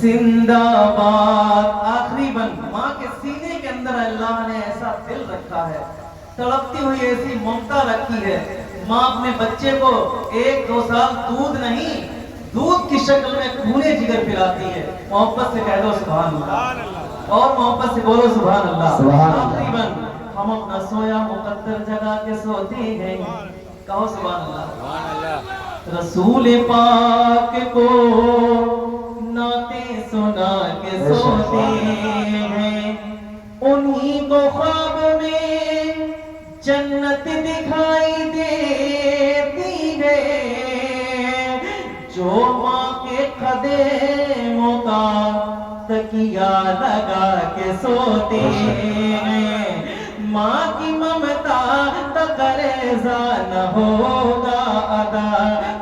जिंदाबाद। आखिरी बंद, माँ के सीने के अंदर अल्लाह ने ऐसा दिल रखा है, तड़पती हुई ऐसी ममता रखी है। माँ अपने बच्चे को 1-2 साल दूध नहीं, दूध की शक्ल में खूने जिगर पिलाती है। मोहब्बत से कह दो सुभान अल्लाह, और मोहब्बत से बोलो सुभान अल्लाह। आखिरी बंद, हम अपना सोया मुकद्दर जगा के सोते हैं, कहो सुभान अल्लाह। रसूल पाक को नाते सुना के सोते हैं, उन्हीं को ख्वाब में जन्नत दिखाई देती है। जो माँ के कदमों का तकिया लगा के सोते हैं, माँ की ममता तो करेजा न होगा अदा।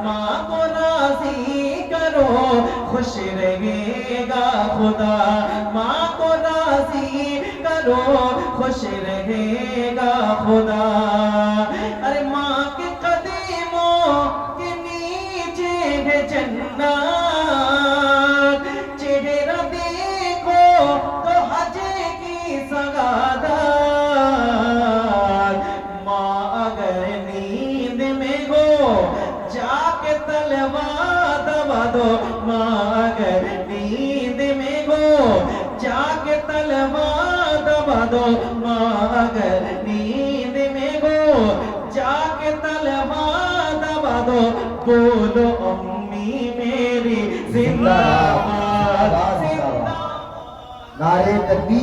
माँ को राजी करो खुश रहेगा खुदा, माँ को राजी करो खुश रहेगा खुदा। अरे माँ के कदमों के नीचे है जन्नत, चेहरा देखो तो हज की सगादा। माँ अगर नींद में हो जाके तलवा दबा दो, माँ अगर नींद में हो जाके तलवा दबा दो, माँ अगर नींद में हो जाके तलवा दबा दो। बोलो अम्मी मेरी जिंदाबाद, जिंदाबाद। नारे तकबीर।